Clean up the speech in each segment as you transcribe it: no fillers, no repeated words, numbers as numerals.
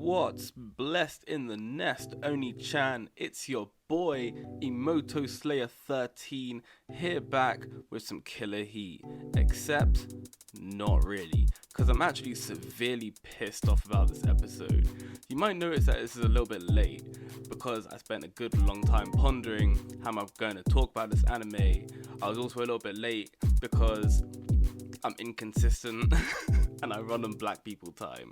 What's blessed in the nest, Oni-chan? It's your boy, Emoto Slayer 13, here back with some killer heat. Except, not really, because I'm actually severely pissed off about this episode. You might notice that this is a little bit late, because I spent a good long time pondering how I'm going to talk about this anime. I was also a little bit late because I'm inconsistent and I run on black people time.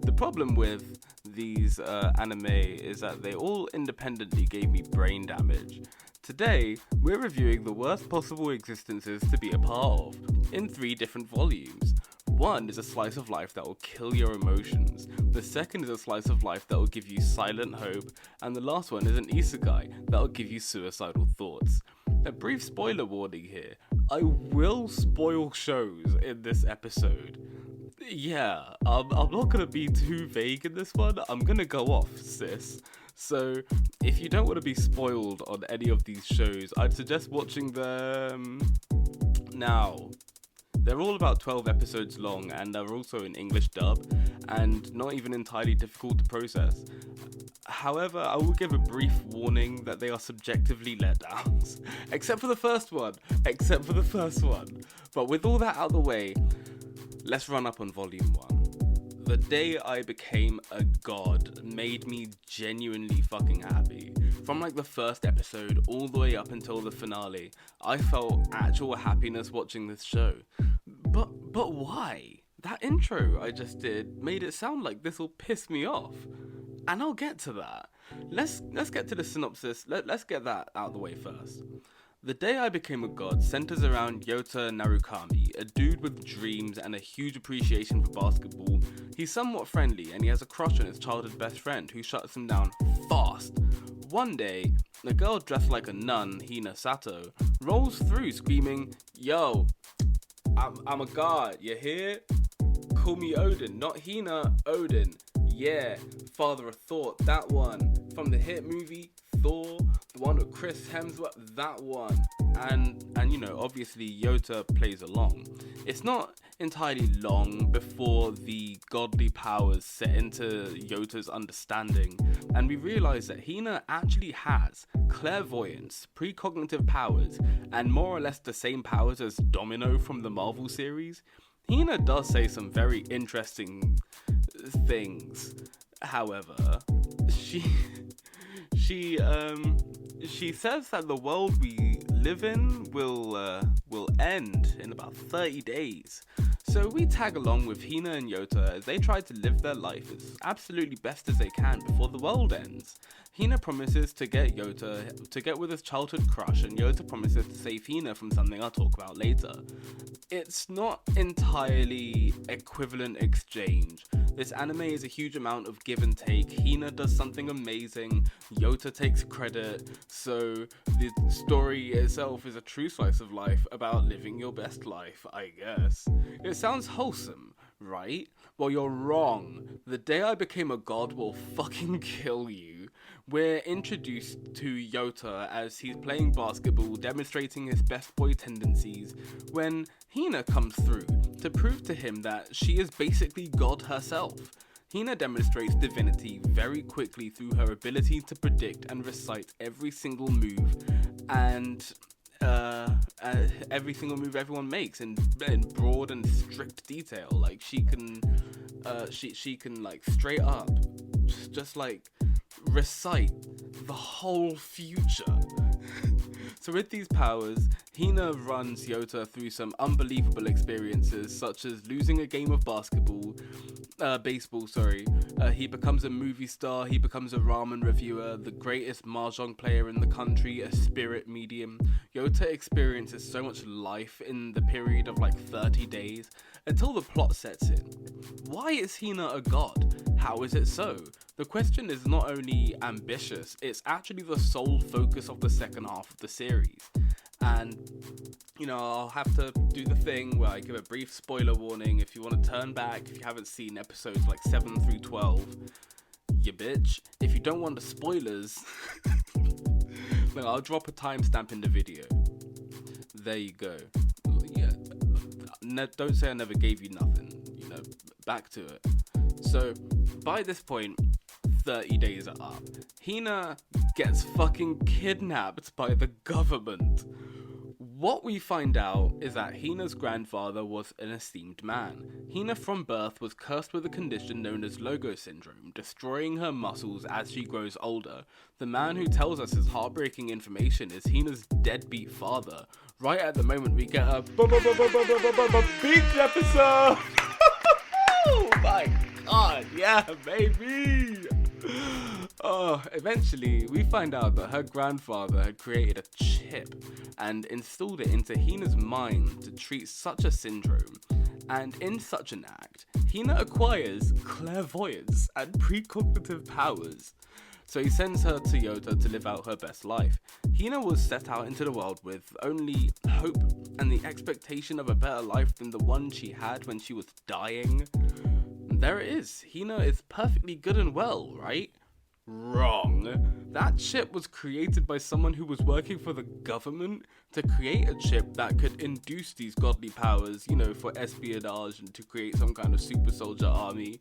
The problem with these anime is that they all independently gave me brain damage. Today, we're reviewing the worst possible existences to be a part of, in 3 different volumes. One is a slice of life that will kill your emotions, the second is a slice of life that will give you silent hope, and the last one is an isekai that will give you suicidal thoughts. A brief spoiler warning here, I will spoil shows in this episode. Yeah, I'm not gonna be too vague in this one, I'm gonna go off, sis. So, if you don't want to be spoiled on any of these shows, I'd suggest watching them now. They're all about 12 episodes long, and they're also in English dub, and not even entirely difficult to process. However, I will give a brief warning that they are subjectively letdowns. Except for the first one. But with all that out of the way, let's run up on volume 1. The day I became a god made me genuinely fucking happy. From like the first episode all the way up until the finale, I felt actual happiness watching this show. But why? That intro I just did made it sound like this will piss me off. And I'll get to that. Let's get to the synopsis. Let's get that out of the way first. The Day I Became a God centers around Yota Narukami, a dude with dreams and a huge appreciation for basketball. He's somewhat friendly and he has a crush on his childhood best friend who shuts him down fast. One day, a girl dressed like a nun, Hina Sato, rolls through screaming, "Yo, I'm a god, you hear? Call me Odin, not Hina, Odin. Yeah, father of Thor, that one. From the hit movie, Thor, the one with Chris Hemsworth, that one." And you know, obviously Yota plays along. It's not entirely long before the godly powers set into Yota's understanding, and we realize that Hina actually has clairvoyance, precognitive powers, and more or less the same powers as Domino from the Marvel series. Hina does say some very interesting things. However, she says that the world we live in will end in about 30 days. So we tag along with Hina and Yota as they try to live their life as absolutely best as they can before the world ends. Hina promises to get Yota to get with his childhood crush, and Yota promises to save Hina from something I'll talk about later. It's not entirely equivalent exchange. This anime is a huge amount of give and take. Hina does something amazing, Yota takes credit, so the story itself is a true slice of life about living your best life, I guess. It sounds wholesome, right? Well, you're wrong. The Day I Became a God will fucking kill you. We're introduced to Yota as he's playing basketball, demonstrating his best boy tendencies, when Hina comes through to prove to him that she is basically God herself. Hina demonstrates divinity very quickly through her ability to predict and recite every single move and every single move everyone makes in broad and strict detail. Like she can like straight up just like recite the whole future. So with these powers, Hina runs Yota through some unbelievable experiences, such as losing a game of baseball. He becomes a movie star, he becomes a ramen reviewer, the greatest mahjong player in the country, a spirit medium. Yota experiences so much life in the period of like 30 days, until the plot sets in. Why is Hina a god? How is it so? The question is not only ambitious, it's actually the sole focus of the second half of the series. And, you know, I'll have to do the thing where I give a brief spoiler warning. If you want to turn back, if you haven't seen episodes like 7 through 12, you bitch. If you don't want the spoilers, then I'll drop a timestamp in the video. There you go. Yeah, don't say I never gave you nothing, you know, back to it. So, by this point, 30 days are up. Hina gets fucking kidnapped by the government. What we find out is that Hina's grandfather was an esteemed man. Hina from birth was cursed with a condition known as Logo Syndrome, destroying her muscles as she grows older. The man who tells us his heartbreaking information is Hina's deadbeat father. Right at the moment we get a beach episode! Oh my god, yeah baby! Eventually, we find out that her grandfather had created a chip and installed it into Hina's mind to treat such a syndrome. And in such an act, Hina acquires clairvoyance and precognitive powers. So he sends her to Yota to live out her best life. Hina was set out into the world with only hope and the expectation of a better life than the one she had when she was dying. And there it is. Hina is perfectly good and well, right? Wrong. That chip was created by someone who was working for the government to create a chip that could induce these godly powers, for espionage and to create some kind of super soldier army.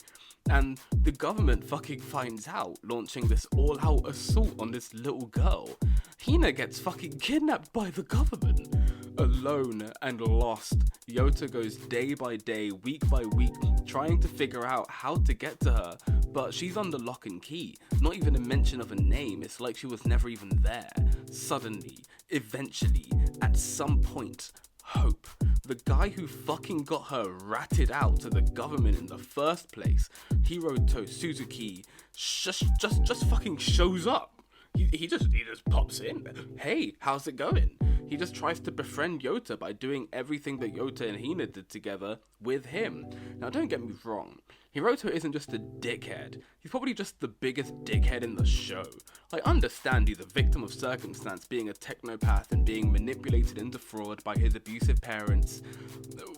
And the government fucking finds out, launching this all-out assault on this little girl. Hina gets fucking kidnapped by the government. Alone and lost, Yota goes day by day, week by week, trying to figure out how to get to her, but she's under lock and key. Not even a mention of a name, it's like she was never even there. Suddenly, eventually, at some point, Hope, the guy who fucking got her ratted out to the government in the first place, Hiroto Suzuki, just fucking shows up. He just pops in. Hey, how's it going? He just tries to befriend Yota by doing everything that Yota and Hina did together with him. Now don't get me wrong, Hiroto isn't just a dickhead, he's probably just the biggest dickhead in the show. I understand he's a victim of circumstance, being a technopath and being manipulated into fraud by his abusive parents,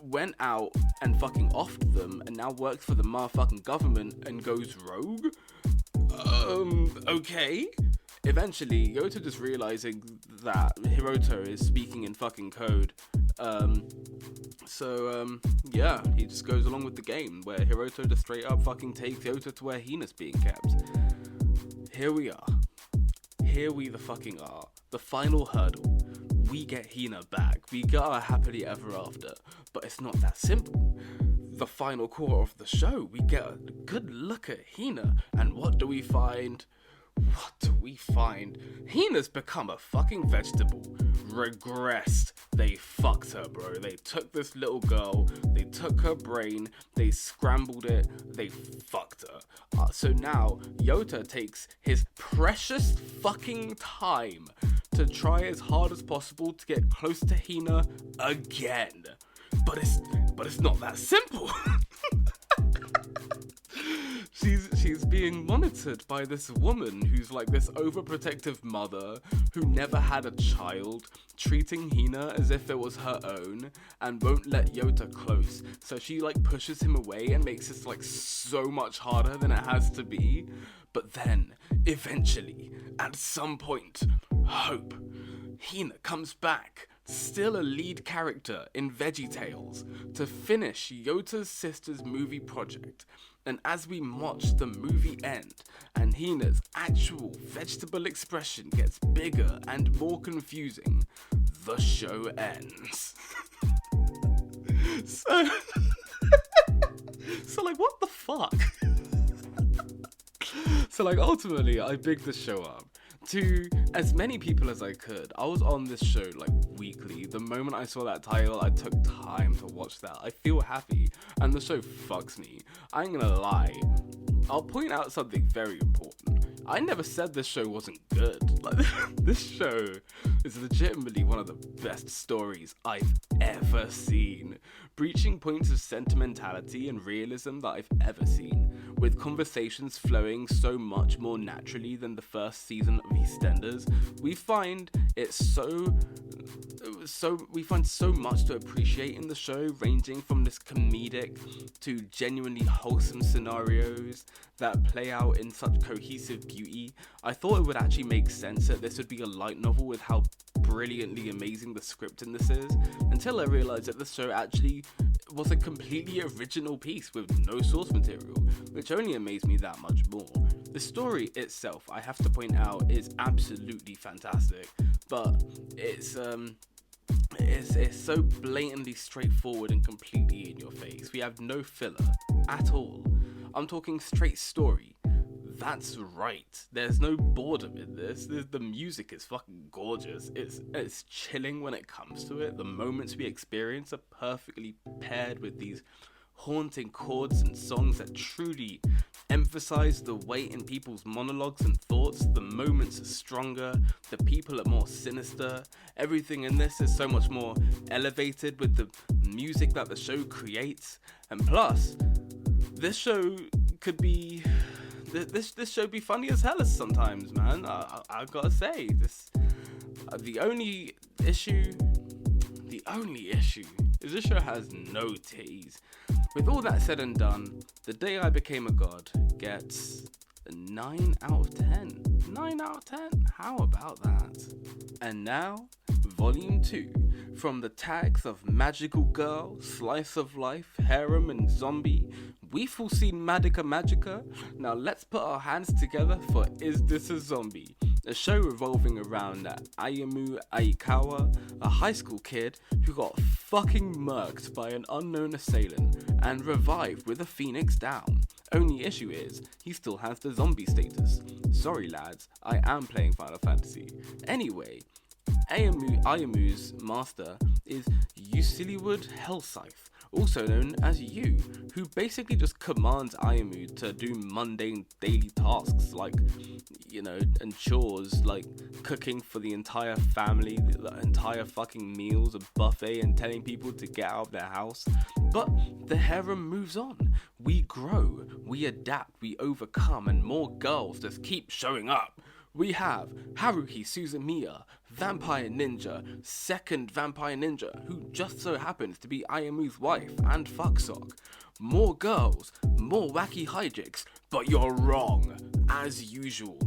went out and fucking offed them and now works for the motherfucking government and goes rogue? Okay. Eventually, Yota just realizing that Hiroto is speaking in fucking code. Yeah, he just goes along with the game, where Hiroto just straight up fucking takes Yota to where Hina's being kept. Here we are. Here we the fucking are. The final hurdle. We get Hina back. We get our happily ever after. But it's not that simple. The final core of the show, we get a good look at Hina, and what do we find? What do we find? Hina's become a fucking vegetable. Regressed. They fucked her, bro. They took this little girl, they took her brain, they scrambled it, they fucked her. So now, Yota takes his precious fucking time to try as hard as possible to get close to Hina again. But it's not that simple. She's being monitored by this woman who's like this overprotective mother who never had a child, treating Hina as if it was her own and won't let Yota close. So she like pushes him away and makes this like so much harder than it has to be. But then, eventually, at some point, Hope, Hina comes back, still a lead character in VeggieTales, to finish Yota's sister's movie project. And as we watch the movie end, and Hina's actual vegetable expression gets bigger and more confusing, the show ends. So like, what the fuck? So like, ultimately, I bigged the show up to as many people as I could. I was on this show like weekly. The moment I saw that title, I took time to watch that. I feel happy, and the show fucks me. I ain't gonna lie. I'll point out something very important. I never said this show wasn't good. Like, this show is legitimately one of the best stories I've ever seen, breaching points of sentimentality and realism that I've ever seen, with conversations flowing so much more naturally than the first season of EastEnders. We find so much to appreciate in the show, ranging from this comedic to genuinely wholesome scenarios that play out in such cohesive beauty. I thought it would actually make sense that this would be a light novel with how brilliantly amazing the script in this is, until I realized that the show actually was a completely original piece with no source material, which only amazed me that much more. The story itself, I have to point out, is absolutely fantastic, but it's so blatantly straightforward and completely in your face. We have no filler at all. I'm talking straight story. That's right. There's no boredom in this. The music is fucking gorgeous. It's chilling when it comes to it. The moments we experience are perfectly paired with these haunting chords and songs that truly emphasize the weight in people's monologues and thoughts. The moments are stronger, the people are more sinister. Everything in this is so much more elevated with the music that the show creates. And plus, this show could be... This show be funny as hell sometimes, man. I gotta say, the only issue is this show has no tease. With all that said and done, The Day I Became a God gets a 9 out of 10. 9 out of 10? How about that? And now, Volume 2. From the tags of Magical Girl, Slice of Life, Harem and Zombie, we've all seen Magica Magica. Now let's put our hands together for Is This a Zombie? A show revolving around Ayumu Aikawa, a high school kid who got fucking murked by an unknown assailant and revived with a phoenix down. Only issue is, he still has the zombie status. Sorry lads, I am playing Final Fantasy. Anyway, Ayumu's master is Yusiliwood Hellscythe, also known as Yu, who basically just commands Ayumu to do mundane daily tasks like, and chores like cooking for the entire family, the entire fucking meals, a buffet, and telling people to get out of their house. But the harem moves on. We grow, we adapt, we overcome, and more girls just keep showing up. We have Haruhi Suzumiya, Vampire Ninja, second Vampire Ninja, who just so happens to be Ayumu's wife and fucksock. More girls, more wacky hijinks, but you're wrong, as usual.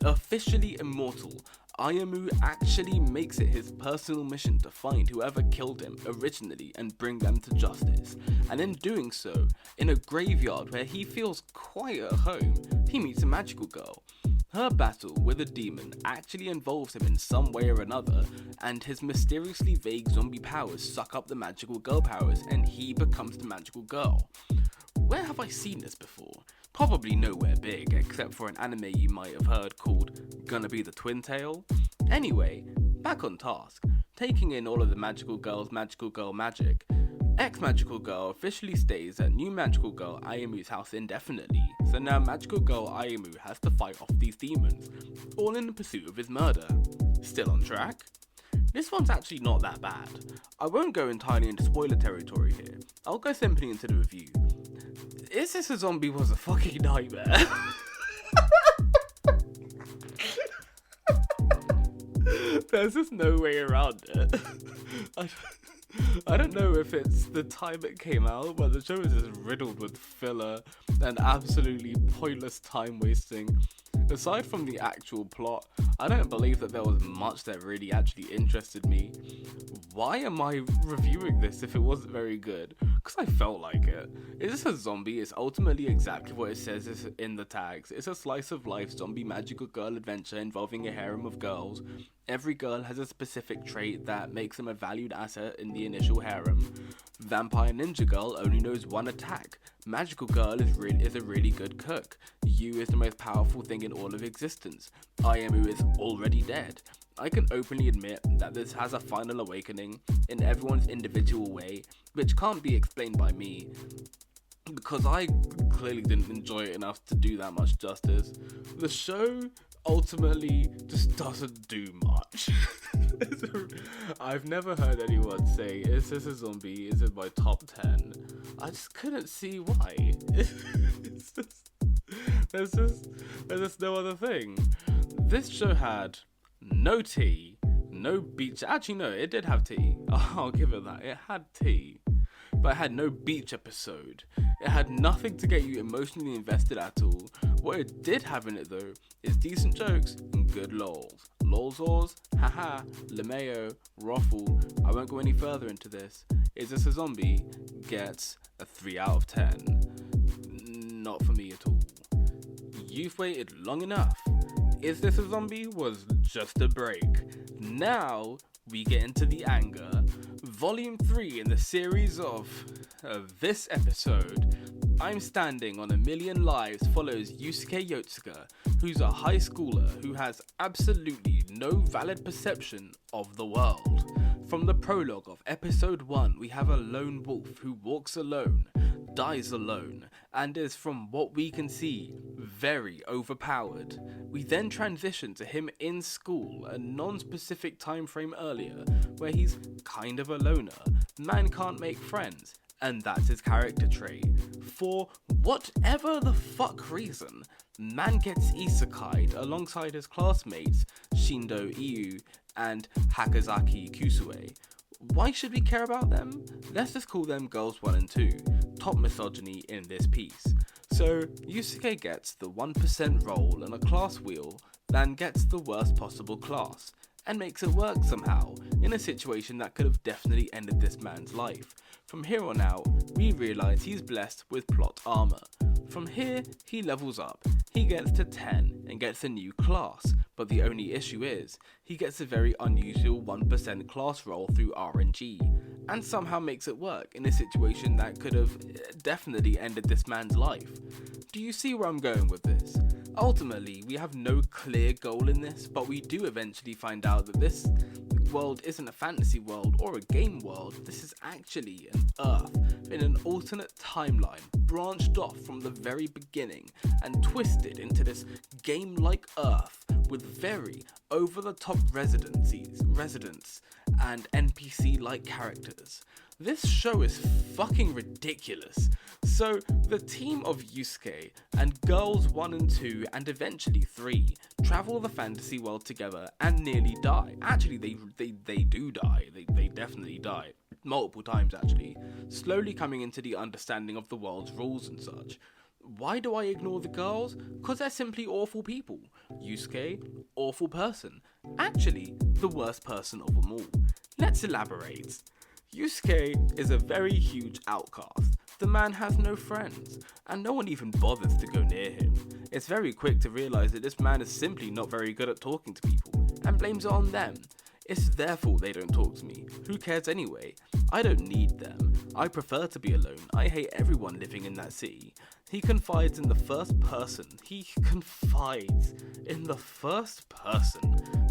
Officially immortal, Ayumu actually makes it his personal mission to find whoever killed him originally and bring them to justice. And in doing so, in a graveyard where he feels quite at home, he meets a magical girl. Her battle with a demon actually involves him in some way or another, and his mysteriously vague zombie powers suck up the magical girl powers, and he becomes the magical girl. Where have I seen this before? Probably nowhere big, except for an anime you might have heard called Gonna Be the Twin Tail. Anyway, back on task. Taking in all of the magical girl's magical girl magic, ex-magical girl officially stays at new magical girl Ayumu's house indefinitely, so now magical girl Ayumu has to fight off these demons, all in the pursuit of his murder. Still on track? This one's actually not that bad. I won't go entirely into spoiler territory here, I'll go simply into the review. Is This a Zombie was a fucking nightmare. There's just no way around it. I don't know if it's the time it came out, but the show is just riddled with filler and absolutely pointless time wasting. Aside from the actual plot, I don't believe that there was much that really actually interested me. Why am I reviewing this if it wasn't very good? Because I felt like it. Is This a Zombie? It's ultimately exactly what it says in the tags. It's a slice of life zombie magical girl adventure involving a harem of girls. Every girl has a specific trait that makes them a valued asset in the initial harem. Vampire Ninja Girl only knows one attack. Magical Girl is a really good cook. Yu is the most powerful thing in all of existence. Ayumu is already dead. I can openly admit that this has a final awakening in everyone's individual way, which can't be explained by me, because I clearly didn't enjoy it enough to do that much justice. The show ultimately just doesn't do much. I've never heard anyone say, Is This a Zombie? Is it my top 10? I just couldn't see why. There's just no other thing. This show had no tea, no beach. Actually, no, it did have tea. I'll give it that. It had tea. But it had no beach episode. It had nothing to get you emotionally invested at all. What it did have in it though is decent jokes and good lols. Lolzors, haha, LeMayo, Ruffle. I won't go any further into this. Is this a zombie? Gets a 3 out of 10. Not for me at all. You've waited long enough. Is this a zombie? Was just a break. Now we get into the anger. Volume 3 in the series of this episode, I'm Standing on a Million Lives follows Yusuke Yotsuga, who's a high schooler who has absolutely no valid perception of the world. From the prologue of episode 1, we have a lone wolf who walks alone, dies alone, and is, from what we can see, very overpowered. We then transition to him in school, a non-specific time frame earlier, where he's kind of a loner. Man can't make friends, and that's his character trait. For whatever the fuck reason, man gets isekai'd alongside his classmates Shindo Iu and Hakazaki Kusue. Why should we care about them? Let's just call them girls 1 and 2. Top misogyny in this piece. So Yusuke gets the 1% roll in a class wheel, then gets the worst possible class, and makes it work somehow, in a situation that could have definitely ended this man's life. From here on out, we realise he's blessed with plot armour. From here, he levels up, he gets to 10 and gets a new class, but the only issue is, he gets a very unusual 1% class roll through RNG, and somehow makes it work in a situation that could have definitely ended this man's life. Do you see where I'm going with this? Ultimately, we have no clear goal in this, but we do eventually find out that this world isn't a fantasy world or a game world. This is actually an Earth in an alternate timeline, branched off from the very beginning and twisted into this game-like Earth with very over-the-top residents and NPC-like characters. This show is fucking ridiculous. So, the team of Yusuke and girls 1 and 2 and eventually 3 travel the fantasy world together and nearly die. Actually, they do die. They definitely die. Multiple times, actually. Slowly coming into the understanding of the world's rules and such. Why do I ignore the girls? Because they're simply awful people. Yusuke, awful person. Actually, the worst person of them all. Let's elaborate. Yusuke is a very huge outcast. The man has no friends, and no one even bothers to go near him. It's very quick to realise that this man is simply not very good at talking to people, and blames it on them. It's their fault they don't talk to me. Who cares anyway? I don't need them. I prefer to be alone. I hate everyone living in that city. He confides in the first person.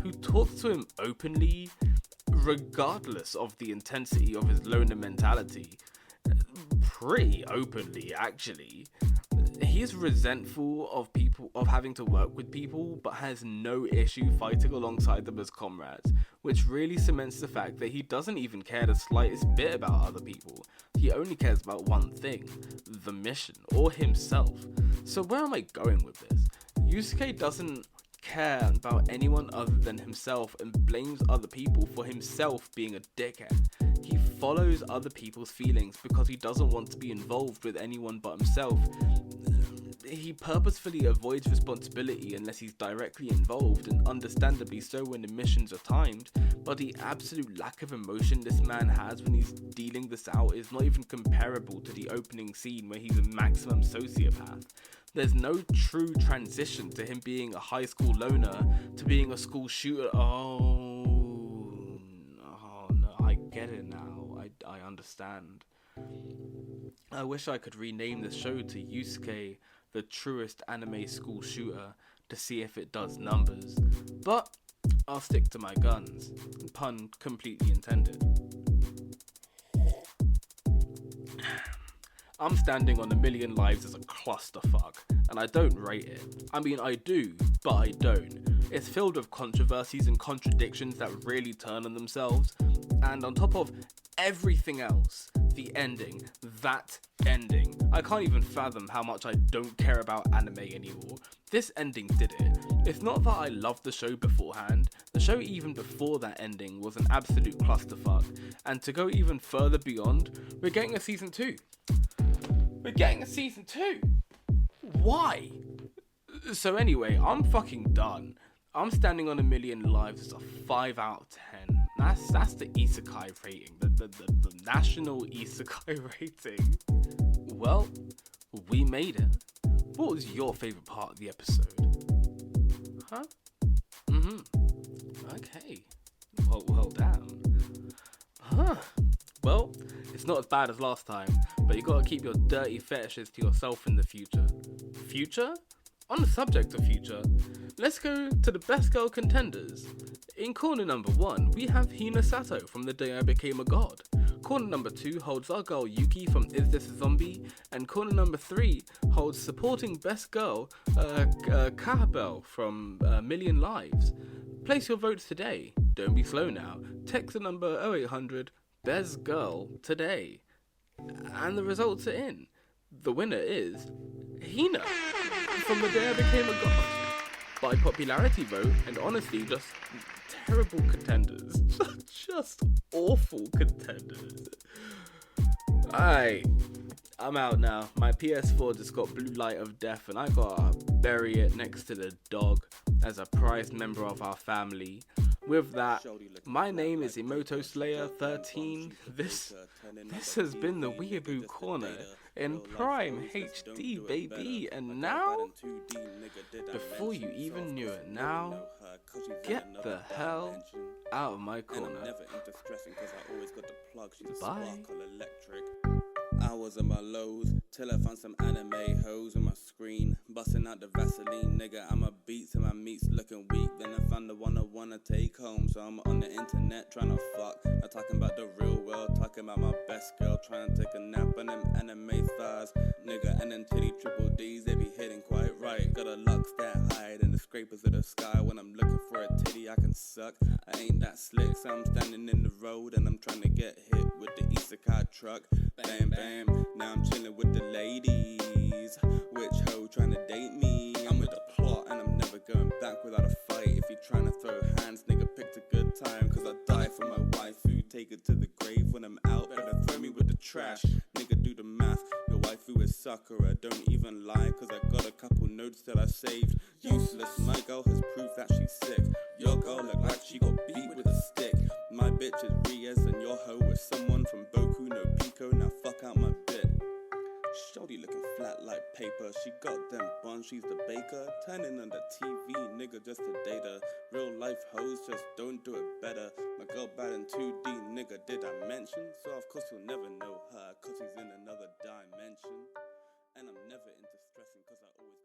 Who talks to him openly, regardless of the intensity of his loner mentality. Pretty openly, actually. He's resentful of having to work with people, but has no issue fighting alongside them as comrades, which really cements the fact that he doesn't even care the slightest bit about other people. He only cares about one thing, the mission, or himself. So where am I going with this? Yusuke doesn't care about anyone other than himself and blames other people for himself being a dickhead. He follows other people's feelings because he doesn't want to be involved with anyone but himself. He purposefully avoids responsibility unless he's directly involved, and understandably so when the missions are timed, but the absolute lack of emotion this man has when he's dealing this out is not even comparable to the opening scene where he's a maximum sociopath. There's no true transition to him being a high school loner to being a school shooter. Oh no, I get it now. I understand. I wish I could rename the show to Yusuke, the truest anime school shooter, to see if it does numbers. But I'll stick to my guns. Pun completely intended. I'm Standing on a Million Lives as a clusterfuck, and I don't rate it. I mean, I do, but I don't. It's filled with controversies and contradictions that really turn on themselves, and on top of everything else, the ending, that ending. I can't even fathom how much I don't care about anime anymore. This ending did it. It's not that I loved the show beforehand. The show even before that ending was an absolute clusterfuck, and to go even further beyond, we're getting a season 2. Why? So anyway, I'm fucking done. I'm Standing on a Million Lives as a 5 out of 10. That's the isekai rating, the national isekai rating. Well, we made it. What was your favorite part of the episode? Huh? Okay. Well, damn. Huh. Well, it's not as bad as last time, but you gotta keep your dirty fetishes to yourself in the future. Future? On the subject of future, let's go to the best girl contenders. In corner number 1, we have Hina Sato from The Day I Became a God. Corner number 2 holds our girl Yuki from Is This a Zombie? And corner number 3 holds supporting best girl Kahabel from Million Lives. Place your votes today. Don't be slow now. Text the number 0800 best girl today. And the results are in. The winner is Hina from The Day I Became a God. By popularity vote, and honestly, just terrible contenders. Just awful contenders. Alright, I'm out now. My PS4 just got blue light of death, and I gotta bury it next to the dog as a prized member of our family. With that, my name is Emoto Slayer 13. This has been the Weeaboo Corner in Prime HD, baby. And now, before you even knew it, now, get the hell out of my corner. Bye. Hours of my lows, till I found some anime hoes on my screen. Busting out the Vaseline, nigga, I'm a beat till my meat's looking weak. Then I found the one I wanna take home, so I'm on the internet trying to fuck. Not talking about the real world, talking about my best girl, trying to take a nap on them anime thighs. Nigga, and them titty triple D's, they be hitting quite right. Got a lux that hide in the scrapers of the sky. When I'm looking for a titty I can suck, I ain't that slick, so I'm standing in the road and I'm trying to get hit with the isekai truck. Bam, bam, now I'm chilling with the ladies. Which hoe trying to date me? I'm with the plot and I'm never going back without a fight. If you trying to throw hands, nigga, picked a good time. Cause I die for my waifu, take it to the grave. When I'm out, better throw me with the trash. Nigga, do the math, your waifu is Sakura. Don't even lie, cause I got a couple notes that I saved. Useless, my girl has proof that she's sick. Your girl look like she got beat with a stick. My bitch is Riaz and your hoe is someone from Boku no Pico. Now fuck out my bit. Shorty looking flat like paper. She got them buns, she's the baker. Turning on the TV, nigga, just to date her. Real life hoes just don't do it better. My girl bad in 2D, nigga, did I mention? So of course you'll never know her, cause she's in another dimension. And I'm never into stressing, cause I always